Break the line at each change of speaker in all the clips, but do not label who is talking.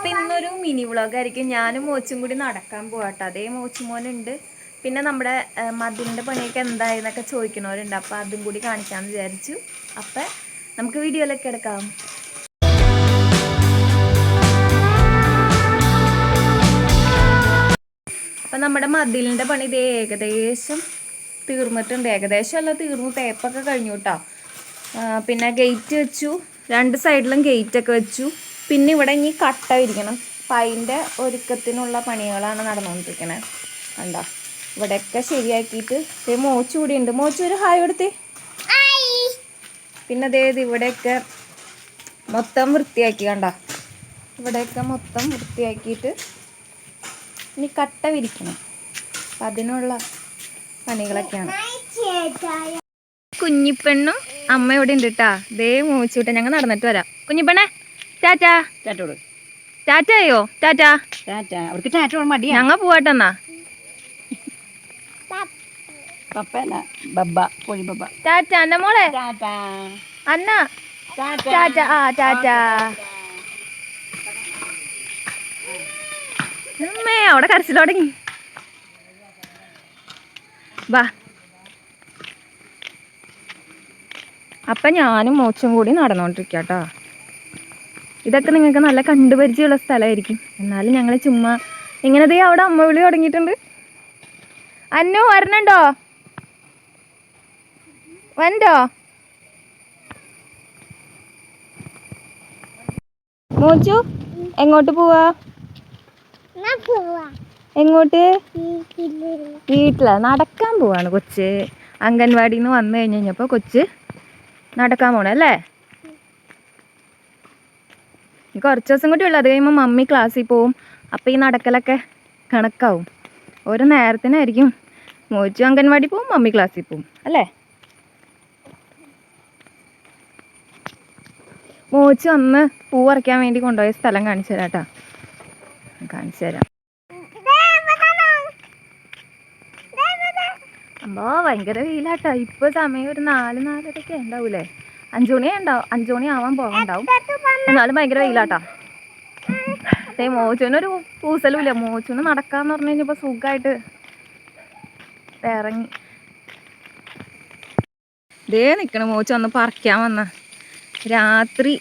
അപ്പം ഇന്നൊരു മിനി വ്ളോഗായിരിക്കും. ഞാനും മോച്ചും കൂടി നടക്കാൻ പോകട്ടെ. അതേ മോച്ചുമോനുണ്ട്. പിന്നെ നമ്മുടെ മതിലിൻ്റെ പണിയൊക്കെ എന്തായെന്നൊക്കെ ചോദിക്കണവരുണ്ട്. അപ്പം അതും കൂടി കാണിക്കാമെന്ന് വിചാരിച്ചു. അപ്പം നമുക്ക് വീഡിയോയിലൊക്കെ എടുക്കാം. അപ്പം നമ്മുടെ മതിലിൻ്റെ പണി ഇത് ഏകദേശം തീർന്നിട്ടുണ്ട്. ഏകദേശം അല്ല, തീർന്നു. തേപ്പൊക്കെ കഴിഞ്ഞു കേട്ടോ. പിന്നെ ഗേറ്റ് വെച്ചു, 2 സൈഡിലും ഗേറ്റൊക്കെ വെച്ചു. പിന്നെ ഇവിടെ ഇനി കട്ട വിരിക്കണം. അപ്പം അതിൻ്റെ ഒരുക്കത്തിനുള്ള പണികളാണ് നടന്നുകൊണ്ടിരിക്കുന്നത്. കണ്ടോ, ഇവിടെയൊക്കെ ശരിയാക്കിയിട്ട് മോച്ചു കൂടി ഉണ്ട്. മോച്ചു ഒരു ഹായ് കൊടുത്തേ. പിന്നെ അതായത് ഇവിടെയൊക്കെ മൊത്തം വൃത്തിയാക്കി. കണ്ടോ, ഇവിടെയൊക്കെ മൊത്തം വൃത്തിയാക്കിയിട്ട് ഇനി കട്ട വിരിക്കണം. അപ്പം അതിനുള്ള പണികളൊക്കെയാണ്. കുഞ്ഞിപ്പെണ്ണും അമ്മ ഇവിടെ ഉണ്ട് കേട്ടാ. ദേ മോച്ചൂട്ടെ, ഞങ്ങൾ നടന്നിട്ട് വരാം. കുഞ്ഞിപ്പെണ്ണേ ടാറ്റാ.
ടാറ്റോട്
ടാറ്റയോ? ടാറ്റാ
ടാറ്റാ. അവർക്ക് ടാറ്റ മടിയാ.
ഞങ്ങൾ പോവാട്ടെന്നാ.
പപ്പല്ല, ബബ്ബ, കോഴി ബബ്ബ.
ടാറ്റ അന്ന മോളെ.
ടാറ്റാ
അന്ന ടാറ്റ. ആ ടാറ്റാ. അമ്മേ അവിടെ കരച്ചിൽ തുടങ്ങി. വാ. അപ്പം ഞാനും മോച്ചും കൂടി നടന്നുകൊണ്ടിരിക്കുക കേട്ടോ. ഇതൊക്കെ നിങ്ങൾക്ക് നല്ല കണ്ടുപരിചയമുള്ള സ്ഥലമായിരിക്കും. എന്നാലും ഞങ്ങൾ ചുമ്മാ ഇങ്ങനത്തെ അവിടെ അമ്മ വിളി തുടങ്ങിയിട്ടുണ്ട്. അന്നു വരണുണ്ടോ? വണ്ടോ? മോച്ചു എങ്ങോട്ട് പോവാ? എങ്ങോട്ട്? വീട്ടിലാ. നടക്കാൻ പോവാണ് കൊച്ച്. അംഗൻവാടിയിൽ നിന്ന് വന്നു കഴിഞ്ഞപ്പോൾ കൊച്ച് നടക്കാൻ പോണേ അല്ലേ? കുറച്ച് ദിവസം കൂടി ഉള്ളു. അത് കഴിയുമ്പോൾ മമ്മി ക്ലാസ്സിൽ പോവും. അപ്പം ഈ നടക്കലൊക്കെ കണക്കാവും. ഓരോ നേരത്തിനായിരിക്കും. മോച്ചു അംഗൻവാടി പോവും, മമ്മി ക്ലാസ്സിൽ പോവും അല്ലേ? മോച്ചു അന്ന് പൂ പറിക്കാൻ വേണ്ടി കൊണ്ടുപോയ സ്ഥലം കാണിച്ചു തരാം കേട്ടോ. കാണിച്ചു തരാം. അമ്പോ ഭയങ്കര വെയിലാട്ടോ. ഇപ്പോൾ സമയം ഒരു 4-4:30 ഉണ്ടാവൂലേ? 5 മണി ഉണ്ടാവും. 5 മണി ആവാൻ പോകണ്ടാവും. എന്നാലും ഭയങ്കര വെയിലാട്ടോ. മോച്ചുവിനൊരു പൂസലുമില്ല. മോച്ചുവിന് നടക്കാന്ന് പറഞ്ഞു കഴിഞ്ഞപ്പോൾ സുഖമായിട്ട് ഇറങ്ങി. ദേ നിൽക്കണ മോച്ചു വന്ന് പറിക്കാൻ വന്ന. രാത്രി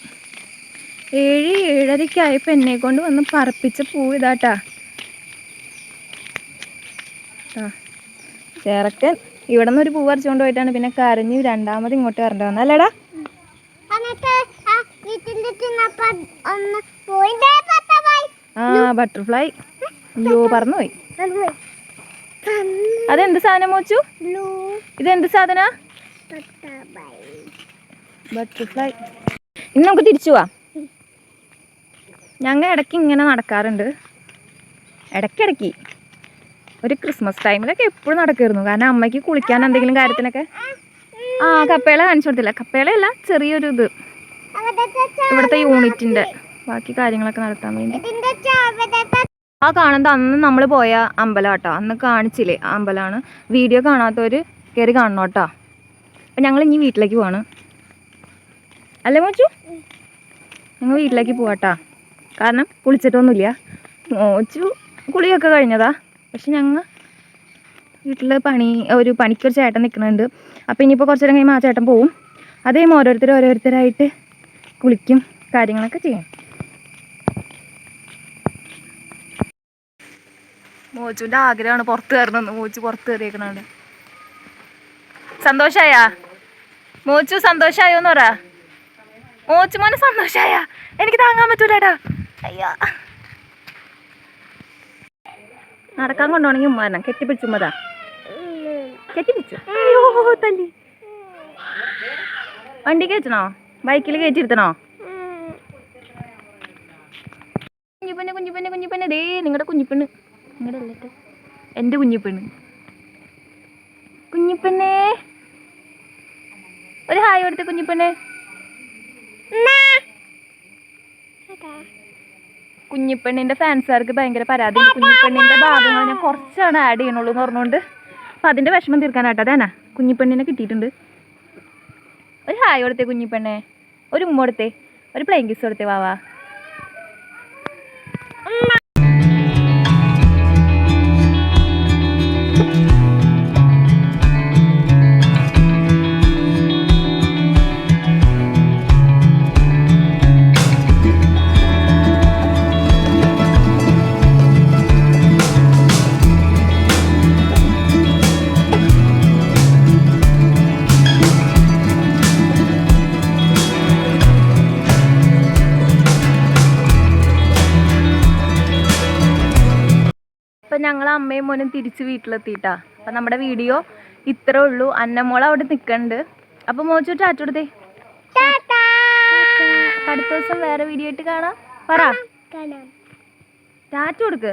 7-7:30 ആയപ്പോൾ എന്നെ കൊണ്ട് വന്ന് പറപ്പിച്ച പൂ ഇതാട്ടാ. ചേറക്കൻ ഇവിടെ നിന്ന് ഒരു പൂ പറിച്ചുകൊണ്ട് പോയിട്ടാണ് പിന്നെ കരഞ്ഞ് രണ്ടാമത് ഇങ്ങോട്ട് വരേണ്ടി വന്നത് അല്ലേടാ? ആ ബട്ടർഫ്ലൈ. അയ്യോ പറന്നുപോയി. അതെന്ത് സാധനം മോച്ചു? ഇതെന്ത് സാധന? ബട്ടർഫ്ലൈ. ഇന്ന് നമുക്ക് തിരിച്ചു പോവാം. ഞങ്ങൾ ഇടയ്ക്ക് ഇങ്ങനെ നടക്കാറുണ്ട്. ഇടയ്ക്കിടയ്ക്ക് ഒരു ക്രിസ്മസ് ടൈമിലൊക്കെ എപ്പോഴും നടക്കുമായിരുന്നു. കാരണം അമ്മയ്ക്ക് കുളിക്കാൻ എന്തെങ്കിലും കാര്യത്തിനൊക്കെ. കപ്പേള കാണിച്ചു കൊടുത്തില്ല. കപ്പേളയല്ല, ചെറിയൊരു ഇത് ഇവിടുത്തെ യൂണിറ്റിൻ്റെ ബാക്കി കാര്യങ്ങളൊക്കെ നടത്താൻ വേണ്ടി. ആ കാണുന്നത് അന്ന് നമ്മൾ പോയ അമ്പലം കേട്ടോ. അന്ന് കാണിച്ചില്ലേ ആ അമ്പലമാണ്. വീഡിയോ കാണാത്തവർ കയറി കാണണം കേട്ടോ. അപ്പം ഞങ്ങൾ ഇനി വീട്ടിലേക്ക് പോവാണ് അല്ലേ മോച്ചു? ഞങ്ങൾ വീട്ടിലേക്ക് പോവാട്ടോ. കാരണം കുളിച്ചിട്ടൊന്നുമില്ല. മോച്ചു കുളിയൊക്കെ കഴിഞ്ഞതാ. പക്ഷെ ഞങ്ങൾ വീട്ടിൽ പണിക്കൊരു ചേട്ടൻ നിൽക്കുന്നുണ്ട്. അപ്പം ഇനിയിപ്പോൾ കുറച്ച് നേരം കഴിയുമ്പോൾ ആ ചേട്ടൻ പോവും. അതേം ഓരോരുത്തരായിട്ട് കുളിക്കും, കാര്യങ്ങളൊക്കെ ചെയ്യും. മോച്ചുവിൻ്റെ ആഗ്രഹമാണ് പുറത്ത് കയറണമെന്ന്. മോച്ചു പുറത്ത് കയറിയേക്കണുണ്ട്. സന്തോഷായാ മോച്ചു? സന്തോഷമായോന്ന് പറ. മോച്ചു മോനെ സന്തോഷായ? എനിക്ക് താങ്ങാൻ പറ്റൂലേടാ. അയ്യോ, നടക്കാൻ കൊണ്ടുപോകണമെങ്കിൽ ഉമ്മാരണം കെട്ടിപ്പിടിച്ചുമ്മതാ. കെട്ടിപ്പിടിച്ചു. അയ്യോ തല്ലി. വണ്ടി കയറ്റണോ? ബൈക്കിൽ കയറ്റിയിരുത്തണോ? കുഞ്ഞിപ്പെണ്ണ് ദേ നിങ്ങളുടെ കുഞ്ഞിപ്പെണ്ണ്. നിങ്ങളുടെ അല്ലേ, എൻ്റെ കുഞ്ഞിപ്പെണ്ണ്. കുഞ്ഞിപ്പെണ്ണേ ഒരു ഹായ് കൊടുത്ത. കുഞ്ഞിപ്പെണ്ണേ കുഞ്ഞിപ്പെണ്ണിൻ്റെ ഫാൻസുകാർക്ക് ഭയങ്കര പരാതി. കുഞ്ഞിപ്പെണ്ണിൻ്റെ ഭാഗങ്ങൾ ഞാൻ കുറച്ചാണ് ആഡ് ചെയ്യണുള്ളൂ എന്ന് പറഞ്ഞുകൊണ്ട്. അപ്പം അതിൻ്റെ വിഷമം തീർക്കാനാട്ടോ. അതാനാ കുഞ്ഞിപ്പെണ്ണിനെ കിട്ടിയിട്ടുണ്ട്. ഒരു ഹായ് കൊടുത്തേ കുഞ്ഞിപ്പെണ്ണേ. ഒരു ഉമ്മ കൊടുത്തേ. ഒരു പ്ലെയിൻ കിസ് കൊടുത്തേ. വാവാ. അപ്പം ഞങ്ങൾ അമ്മയും മോനും തിരിച്ച് വീട്ടിലെത്തിയിട്ടാ. അപ്പം നമ്മുടെ വീഡിയോ ഇത്രേ ഉള്ളൂ. അന്നമോൾ അവിടെ നിൽക്കുന്നുണ്ട്. അപ്പം മോച്ചു ടാറ്റ കൊടുത്തേ. അപ്പം അടുത്ത ദിവസം വേറെ വീഡിയോ ആയിട്ട് കാണാം. പറ ടാറ്റ കൊടുക്ക്.